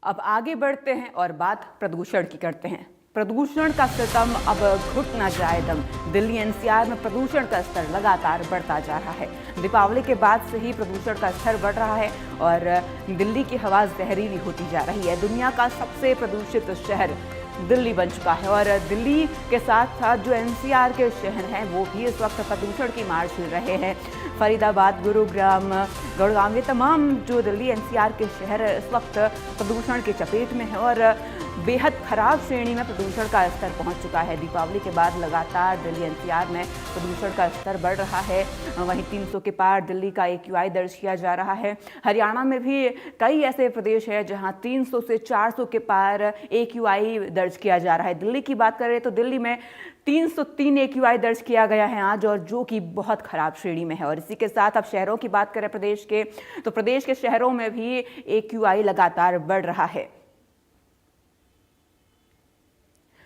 अब आगे बढ़ते हैं और बात प्रदूषण की करते हैं। प्रदूषण का सितम अब घुट ना जाए दम। दिल्ली एनसीआर में प्रदूषण का स्तर लगातार बढ़ता जा रहा है। दीपावली के बाद से ही प्रदूषण का स्तर बढ़ रहा है और दिल्ली की हवा जहरीली होती जा रही है। दुनिया का सबसे प्रदूषित शहर दिल्ली बन चुका है और दिल्ली के साथ साथ जो एनसीआर के शहर हैं वो भी इस वक्त प्रदूषण की मार झेल रहे हैं। फरीदाबाद, गुरुग्राम, गुड़गांव, ये तमाम जो दिल्ली एनसीआर के शहर इस वक्त प्रदूषण की चपेट में है और बेहद खराब श्रेणी में प्रदूषण का स्तर पहुंच चुका है। दीपावली के बाद लगातार दिल्ली एनसीआर में प्रदूषण का स्तर बढ़ रहा है। वहीं 300 के पार दिल्ली का AQI दर्ज किया जा रहा है। हरियाणा में भी कई ऐसे प्रदेश हैं जहां 300 से 400 के पार AQI दर्ज किया जा रहा है। दिल्ली की बात करें तो दिल्ली में 303 AQI दर्ज किया गया है आज, और जो कि बहुत खराब श्रेणी में है। और इसी के साथ अब शहरों की बात करें प्रदेश के, तो प्रदेश के शहरों में भी AQI लगातार बढ़ रहा है।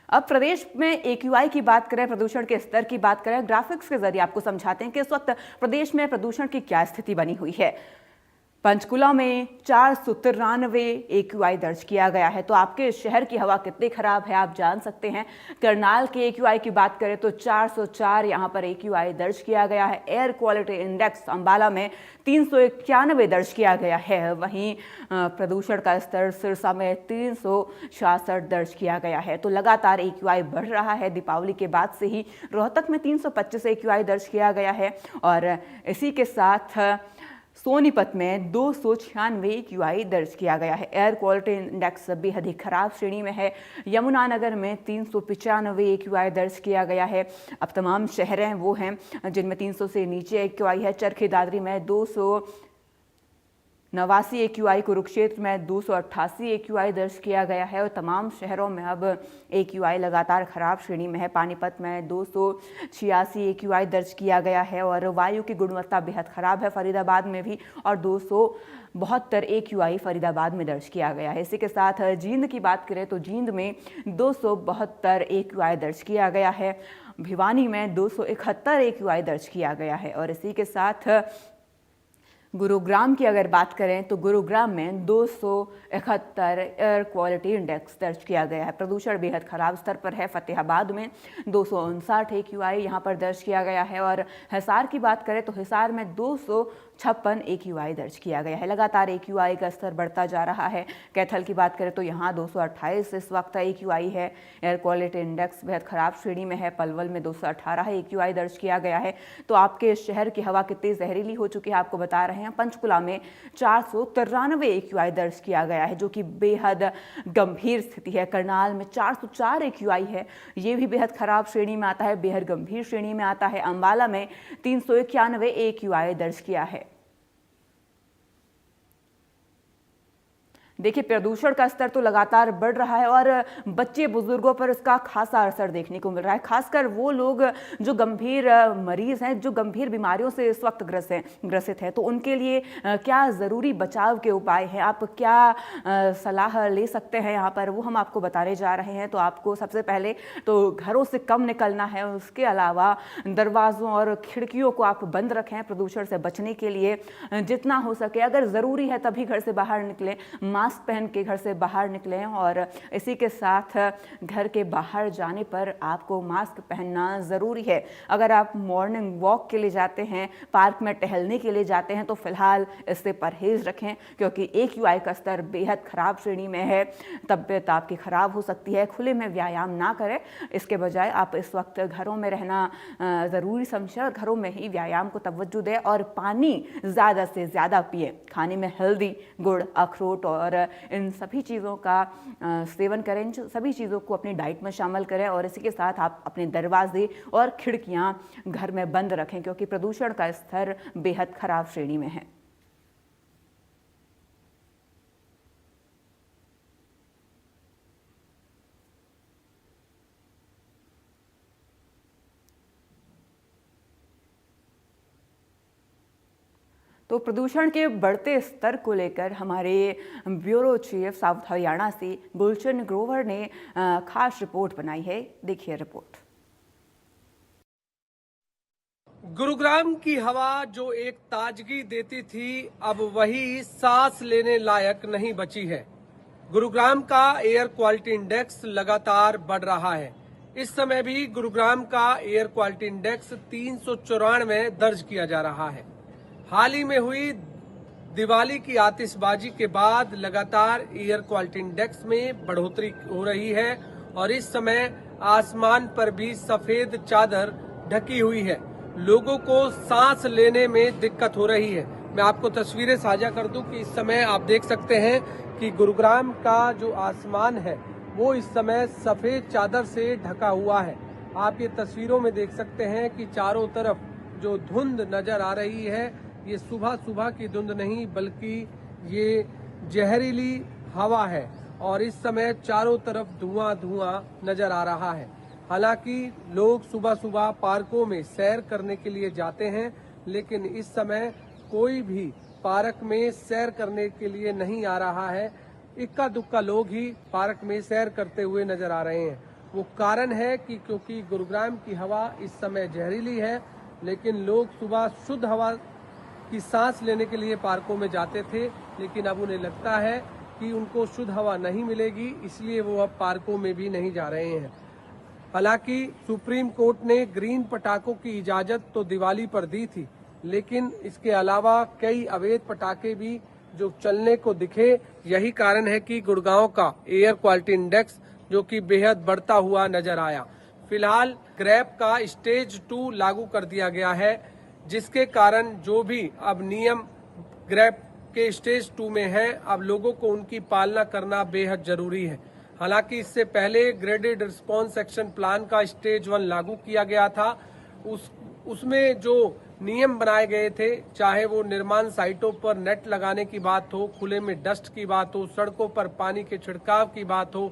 अब प्रदेश में AQI की बात करें, प्रदूषण के स्तर की बात करें, ग्राफिक्स के जरिए आपको समझाते हैं कि इस वक्त प्रदेश में प्रदूषण की क्या स्थिति बनी हुई है। पंचकुला में 493 AQI दर्ज किया गया है। तो आपके शहर की हवा कितनी खराब है आप जान सकते हैं। करनाल के AQI की बात करें तो 404 यहाँ पर AQI दर्ज किया गया है। एयर क्वालिटी इंडेक्स अंबाला में 391 दर्ज किया गया है। वहीं प्रदूषण का स्तर सिरसा में 366 दर्ज किया गया है। तो लगातार AQI बढ़ रहा है। दीपावली के बाद से ही रोहतक में 325 AQI दर्ज किया गया है और इसी के साथ सोनीपत में 296 AQI दर्ज किया गया है। एयर क्वालिटी इंडेक्स बेहद ही खराब श्रेणी में है। यमुनानगर में 395 AQI दर्ज किया गया है। अब तमाम शहर हैं वो हैं जिनमें 300 से नीचे AQI है। चरखी दादरी में 289 AQI, कुरुक्षेत्र में 288 AQI दर्ज किया गया है और तमाम शहरों में अब AQI लगातार खराब श्रेणी में है। पानीपत में 286 AQI दर्ज किया गया है और वायु की गुणवत्ता बेहद खराब है फरीदाबाद में भी, और 272 AQI फरीदाबाद में दर्ज किया गया है। इसी के साथ जींद की बात करें तो जींद में 272 AQI दर्ज किया गया है। भिवानी में 271 AQI दर्ज किया गया है और इसी के साथ गुरुग्राम की अगर बात करें तो गुरुग्राम में 271 एयर क्वालिटी इंडेक्स दर्ज किया गया है। प्रदूषण बेहद खराब स्तर पर है। फतेहाबाद में 259 AQI यहाँ पर दर्ज किया गया है और हिसार की बात करें तो हिसार में 256 AQI दर्ज किया गया है। लगातार AQI का स्तर बढ़ता जा रहा है। कैथल की बात करें तो यहाँ 228 इस वक्त AQI है। एयर क्वालिटी इंडेक्स बेहद खराब श्रेणी में है। पलवल में 218 AQI दर्ज किया गया है। तो आपके शहर की हवा कितनी जहरीली हो चुकी है आपको बता रहे हैं। पंचकुला में 493 AQI दर्ज किया गया है जो कि बेहद गंभीर स्थिति है। करनाल में 404 AQI है, ये भी बेहद खराब श्रेणी में आता है, बेहद गंभीर श्रेणी में आता है। अंबाला में 391 AQI दर्ज किया है। देखिए, प्रदूषण का स्तर तो लगातार बढ़ रहा है और बच्चे बुजुर्गों पर इसका खासा असर देखने को मिल रहा है। खासकर वो लोग जो गंभीर मरीज हैं, जो गंभीर बीमारियों से इस वक्त ग्रसित हैं, तो उनके लिए क्या ज़रूरी बचाव के उपाय हैं, आप क्या सलाह ले सकते हैं यहाँ पर, वो हम आपको बताने जा रहे हैं। तो आपको सबसे पहले तो घरों से कम निकलना है। उसके अलावा दरवाज़ों और खिड़कियों को आप बंद रखें प्रदूषण से बचने के लिए जितना हो सके। अगर ज़रूरी है तभी घर से बाहर निकलें, मास्क पहन के घर से बाहर निकलें और इसी के साथ घर के बाहर जाने पर आपको मास्क पहनना ज़रूरी है। अगर आप मॉर्निंग वॉक के लिए जाते हैं, पार्क में टहलने के लिए जाते हैं, तो फिलहाल इससे परहेज़ रखें क्योंकि AQI का स्तर बेहद ख़राब श्रेणी में है। तबीयत आपकी ख़राब हो सकती है। खुले में व्यायाम ना करें, इसके बजाय आप इस वक्त घरों में रहना ज़रूरी समझें और घरों में ही व्यायाम को तवज्जो दें और पानी ज़्यादा से ज़्यादा पिए। खाने में हल्दी, गुड़, अखरोट और इन सभी चीज़ों का सेवन करें। इन सभी चीज़ों को अपनी डाइट में शामिल करें और इसी के साथ आप अपने दरवाजे और खिड़कियां घर में बंद रखें क्योंकि प्रदूषण का स्तर बेहद खराब श्रेणी में है। तो प्रदूषण के बढ़ते स्तर को लेकर हमारे ब्यूरो चीफ साउथ हरियाणा से गुलशन ग्रोवर ने खास रिपोर्ट बनाई है। देखिए रिपोर्ट। गुरुग्राम की हवा जो एक ताजगी देती थी, अब वही सांस लेने लायक नहीं बची है। गुरुग्राम का एयर क्वालिटी इंडेक्स लगातार बढ़ रहा है। इस समय भी गुरुग्राम का एयर क्वालिटी इंडेक्स 394 दर्ज किया जा रहा है। हाल ही में हुई दिवाली की आतिशबाजी के बाद लगातार एयर क्वालिटी इंडेक्स में बढ़ोतरी हो रही है और इस समय आसमान पर भी सफेद चादर ढकी हुई है। लोगों को सांस लेने में दिक्कत हो रही है। मैं आपको तस्वीरें साझा कर दूं कि इस समय आप देख सकते हैं कि गुरुग्राम का जो आसमान है वो इस समय सफेद चादर से ढका हुआ है। आप ये तस्वीरों में देख सकते हैं कि चारों तरफ जो धुंध नजर आ रही है ये सुबह सुबह की धुंध नहीं बल्कि ये जहरीली हवा है और इस समय चारों तरफ धुआं धुआं नजर आ रहा है। हालांकि लोग सुबह सुबह पार्कों में सैर करने के लिए जाते हैं, लेकिन इस समय कोई भी पार्क में सैर करने के लिए नहीं आ रहा है। इक्का दुक्का लोग ही पार्क में सैर करते हुए नजर आ रहे हैं। वो कारण है कि क्योंकि गुरुग्राम की हवा इस समय जहरीली है, लेकिन लोग सुबह शुद्ध हवा की सांस लेने के लिए पार्कों में जाते थे, लेकिन अब उन्हें लगता है कि उनको शुद्ध हवा नहीं मिलेगी, इसलिए वो अब पार्कों में भी नहीं जा रहे हैं। हालांकि सुप्रीम कोर्ट ने ग्रीन पटाखों की इजाजत तो दिवाली पर दी थी, लेकिन इसके अलावा कई अवैध पटाखे भी जो चलने को दिखे। यही कारण है कि गुड़गांव का एयर क्वालिटी इंडेक्स जो कि बेहद बढ़ता हुआ नजर आया। फिलहाल ग्रैप का स्टेज 2 लागू कर दिया गया है, जिसके कारण जो भी अब नियम ग्रैप के स्टेज 2 में है, अब लोगों को उनकी पालना करना बेहद जरूरी है। हालांकि इससे पहले ग्रेडेड रिस्पांस एक्शन प्लान का स्टेज 1 लागू किया गया था। उसमें जो नियम बनाए गए थे, चाहे वो निर्माण साइटों पर नेट लगाने की बात हो, खुले में डस्ट की बात हो, सड़कों पर पानी के छिड़काव की बात हो,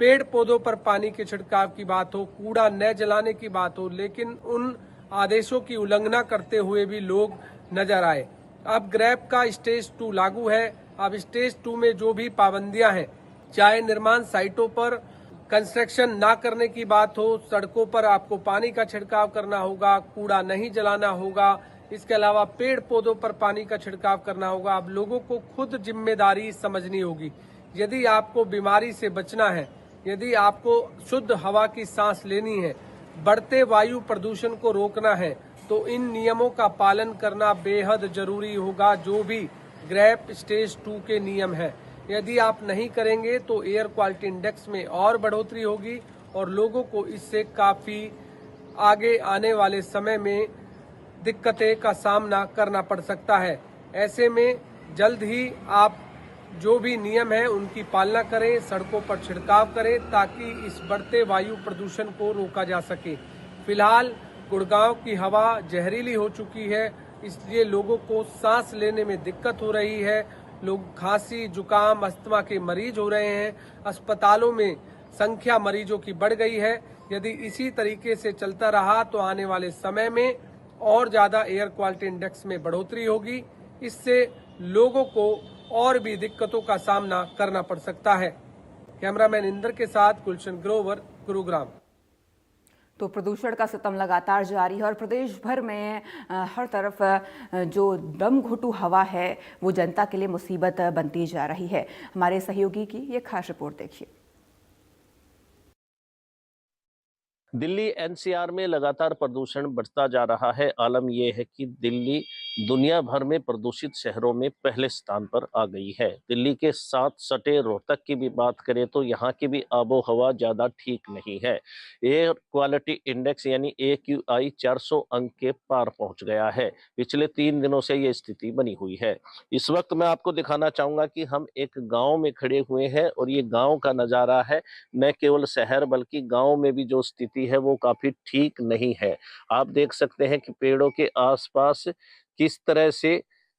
पेड़ पौधों पर पानी के छिड़काव की बात हो, कूड़ा न जलाने की बात हो, लेकिन उन आदेशों की उल्लंघना करते हुए भी लोग नजर आए। अब ग्रैप का स्टेज 2 लागू है। अब स्टेज 2 में जो भी पाबंदियां हैं, चाहे निर्माण साइटों पर कंस्ट्रक्शन ना करने की बात हो, सड़कों पर आपको पानी का छिड़काव करना होगा, कूड़ा नहीं जलाना होगा, इसके अलावा पेड़ पौधों पर पानी का छिड़काव करना होगा। अब लोगों को खुद जिम्मेदारी समझनी होगी। यदि आपको बीमारी से बचना है, यदि आपको शुद्ध हवा की सांस लेनी है, बढ़ते वायु प्रदूषण को रोकना है, तो इन नियमों का पालन करना बेहद जरूरी होगा, जो भी ग्रैप स्टेज 2 के नियम है। यदि आप नहीं करेंगे तो एयर क्वालिटी इंडेक्स में और बढ़ोतरी होगी और लोगों को इससे काफी आगे आने वाले समय में दिक्कतें का सामना करना पड़ सकता है। ऐसे में जल्द ही आप जो भी नियम है उनकी पालना करें, सड़कों पर छिड़काव करें, ताकि इस बढ़ते वायु प्रदूषण को रोका जा सके। फिलहाल गुड़गांव की हवा जहरीली हो चुकी है, इसलिए लोगों को सांस लेने में दिक्कत हो रही है। लोग खांसी, जुकाम, अस्थमा के मरीज हो रहे हैं। अस्पतालों में संख्या मरीजों की बढ़ गई है। यदि इसी तरीके से चलता रहा तो आने वाले समय में और ज्यादा एयर क्वालिटी इंडेक्स में बढ़ोतरी होगी। इससे लोगों को और भी दिक्कतों का सामना करना पड़ सकता है। कैमरामैन इंदर के साथ गुलशन ग्रोवर, गुरुग्राम। तो प्रदूषण का सितम लगातार जारी है और प्रदेश भर में हर तरफ जो दम घुटू हवा है वो जनता के लिए मुसीबत बनती जा रही है। हमारे सहयोगी की ये खास रिपोर्ट देखिए। दिल्ली एनसीआर में लगातार प्रदूषण बढ़ता जा रहा है। आलम यह है कि दिल्ली दुनिया भर में प्रदूषित शहरों में पहले स्थान पर आ गई है। दिल्ली के साथ सटे रोहतक की भी बात करें तो यहाँ की भी आबो हवा ज़्यादा ठीक नहीं है। एयर क्वालिटी इंडेक्स यानी AQI 400 अंक के पार पहुँच गया है। पिछले 3 दिनों से ये स्थिति बनी हुई है। इस वक्त मैं आपको दिखाना चाहूँगा कि हम एक गाँव में खड़े हुए हैं और ये गाँव का नज़ारा है। न केवल शहर बल्कि गाँव में भी जो स्थिति है वो काफी ठीक नहीं है। आप देख सकते हैं कि पेड़ों के आसपास किस तरह से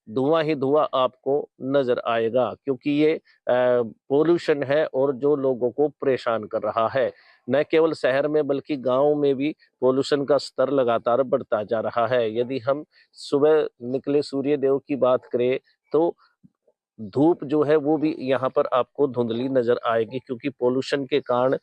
धुआं ही धुआं आपको नजर आएगा, क्योंकि ये पोल्यूशन है और जो लोगों को परेशान कर रहा है। न केवल शहर में बल्कि गांव में भी पोल्यूशन का स्तर लगातार बढ़ता जा रहा है। यदि हम सुबह निकले सूर्य देव की बात करें तो धूप जो है वो भी यहाँ पर आपको धुंधली नजर आएगी, क्योंकि पोल्यूशन के कारण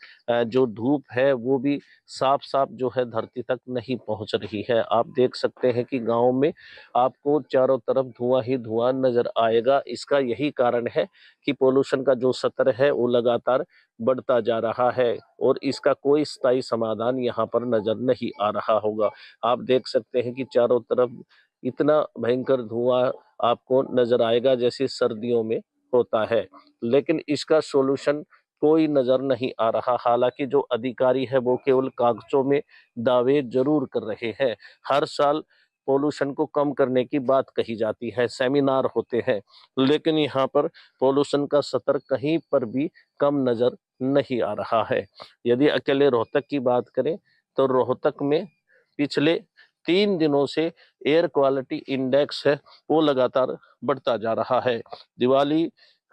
जो धूप है वो भी साफ साफ जो है धरती तक नहीं पहुंच रही है। आप देख सकते हैं कि गांव में आपको चारों तरफ धुआं ही धुआं नजर आएगा। इसका यही कारण है कि पोल्यूशन का जो स्तर है वो लगातार बढ़ता जा रहा है और इसका कोई स्थायी समाधान यहाँ पर नजर नहीं आ रहा होगा। आप देख सकते हैं कि चारों तरफ इतना भयंकर धुआं आपको नजर आएगा जैसे सर्दियों में होता है, लेकिन इसका सॉल्यूशन कोई नजर नहीं आ रहा। हालांकि जो अधिकारी है वो केवल कागजों में दावे जरूर कर रहे हैं। हर साल पोल्यूशन को कम करने की बात कही जाती है, सेमिनार होते हैं, लेकिन यहाँ पर पोल्यूशन का स्तर कहीं पर भी कम नजर नहीं आ रहा है। यदि अकेले रोहतक की बात करें तो रोहतक में पिछले 3 दिनों से एयर क्वालिटी इंडेक्स है वो लगातार बढ़ता जा रहा है। दिवाली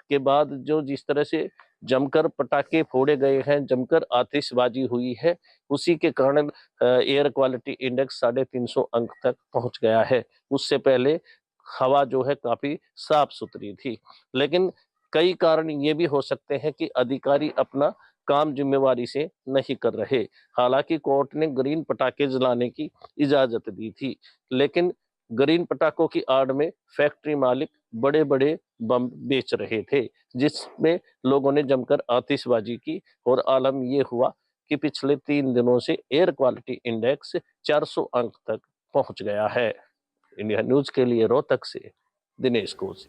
के बाद जो जिस तरह से जमकर पटाखे फोड़े गए हैं, जमकर आतिशबाजी हुई है, उसी के कारण एयर क्वालिटी इंडेक्स 350 अंक तक पहुंच गया है। उससे पहले हवा जो है काफी साफ सुथरी थी, लेकिन कई कारण ये भी हो सकते हैं कि अधिकारी अपना काम जिम्मेवारी से नहीं कर रहे। हालांकि कोर्ट ने ग्रीन पटाखे जलाने की इजाजत दी थी, लेकिन ग्रीन पटाखों की आड़ में फैक्ट्री मालिक बड़े बड़े बम बेच रहे थे, जिसमें लोगों ने जमकर आतिशबाजी की और आलम ये हुआ कि पिछले 3 दिनों से एयर क्वालिटी इंडेक्स 400 अंक तक पहुंच गया है। इंडिया न्यूज के लिए रोहतक से दिनेश कोस।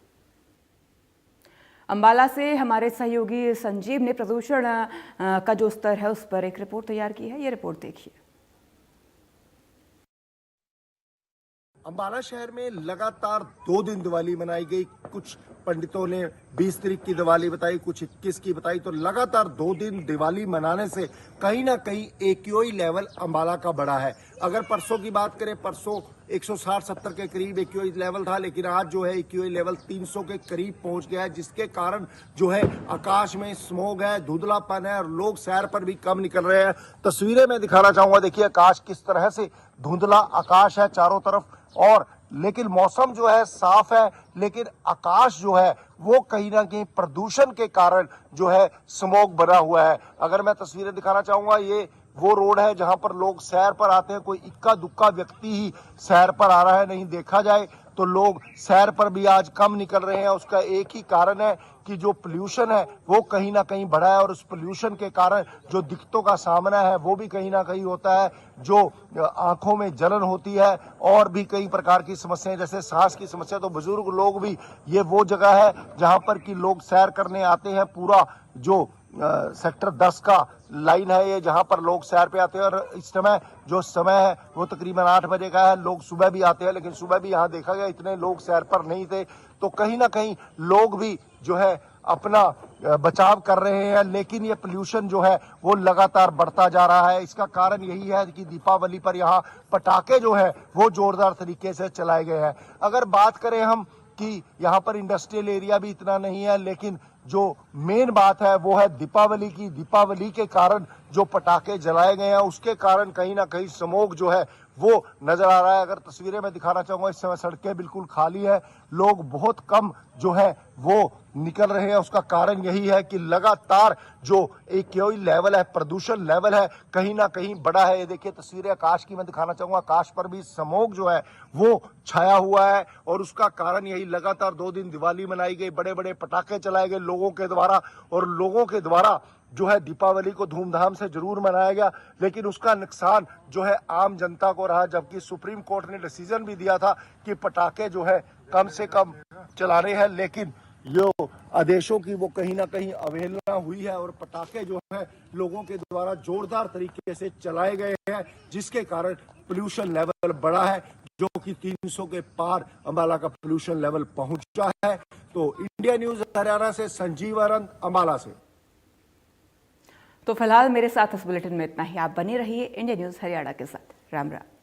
अंबाला से हमारे सहयोगी संजीव ने प्रदूषण का जो स्तर है उस पर एक रिपोर्ट तैयार की है। ये रिपोर्ट देखिए। अंबाला शहर में लगातार 2 दिन दिवाली मनाई गई। कुछ पंडितों ने 20 तारीख की दिवाली बताई, कुछ 21 की बताई। तो लगातार 2 दिन दिवाली मनाने से कहीं ना कहीं एक्यूआई लेवल अंबाला का बढ़ा है। अगर परसों की बात करें, परसों 160-70 के करीब एक्यूआई लेवल था, लेकिन आज जो है एक्यूआई लेवल 300 के करीब पहुंच गया है, जिसके कारण जो है आकाश में स्मोग है, धुंधलापन है और लोग सैर पर भी कम निकल रहे हैं। तस्वीरें मैं दिखाना चाहूंगा। देखिए आकाश किस तरह से धुंधला आकाश है चारों तरफ, और लेकिन मौसम जो है साफ है, लेकिन आकाश जो है वो कहीं ना कहीं प्रदूषण के कारण जो है स्मोग बना हुआ है। अगर मैं तस्वीरें दिखाना चाहूंगा, ये वो रोड है जहां पर लोग सैर पर आते हैं। कोई इक्का दुक्का व्यक्ति ही सैर पर आ रहा है, नहीं देखा जाए तो लोग सैर पर भी आज कम निकल रहे हैं। उसका एक ही कारण है कि जो पोल्यूशन है वो कहीं ना कहीं बढ़ा है, और उस पोल्यूशन के कारण जो दिक्कतों का सामना है वो भी कहीं ना कहीं होता है। जो आंखों में जलन होती है और भी कई प्रकार की समस्याएं, जैसे सांस की समस्या। तो बुजुर्ग लोग भी, ये वो जगह है जहां पर कि लोग सैर करने आते हैं। पूरा जो सेक्टर 10 का लाइन है ये, जहां पर लोग सैर पे आते हैं। और इस समय जो समय है वो तकरीबन 8 बजे का है। लोग सुबह भी आते हैं, लेकिन सुबह भी यहाँ देखा गया इतने लोग सैर पर नहीं थे। तो कहीं ना कहीं लोग भी जो है अपना बचाव कर रहे हैं, लेकिन ये पोल्यूशन जो है वो लगातार बढ़ता जा रहा है। इसका कारण यही है कि दीपावली पर यहाँ पटाखे जो है वो जोरदार तरीके से चलाए गए हैं। अगर बात करें हम कि यहाँ पर इंडस्ट्रियल एरिया भी इतना नहीं है, लेकिन जो मेन बात है वो है दीपावली की। दीपावली के कारण जो पटाखे जलाए गए हैं उसके कारण कहीं ना कहीं स्मोग जो है वो नजर आ रहा है। अगर तस्वीरें मैं दिखाना चाहूंगा, इस समय सड़कें बिल्कुल खाली है, लोग बहुत कम जो है वो निकल रहे हैं। उसका कारण यही है कि लगातार जो एक्यूआई लेवल है, प्रदूषण लेवल है, कहीं ना कहीं बढ़ा है। ये देखिए तस्वीरें आकाश की मैं दिखाना चाहूंगा। आकाश पर भी स्मोग जो है वो छाया हुआ है, और उसका कारण यही लगातार 2 दिन दिवाली मनाई गई, बड़े बड़े पटाखे चलाए गए लोगों के द्वारा, और लोगों के द्वारा जो है दीपावली को धूमधाम से जरूर मनाया गया, लेकिन उसका नुकसान जो है आम जनता को रहा। जबकि सुप्रीम कोर्ट ने डिसीजन भी दिया था कि पटाखे जो है कम से कम चलाने हैं, लेकिन जो आदेशों की वो कहीं ना कहीं अवहेलना हुई है, और पटाखे जो है लोगों के द्वारा जोरदार तरीके से चलाए गए हैं, जिसके कारण पोल्यूशन लेवल बढ़ा है, जो कि 300 के पार अंबाला का पोल्यूशन लेवल पहुंचा है। तो इंडिया न्यूज हरियाणा से संजीव आनंद, अंबाला से। तो फिलहाल मेरे साथ इस बुलेटिन में इतना ही। आप बने रहिए इंडिया न्यूज हरियाणा के साथ। राम राम।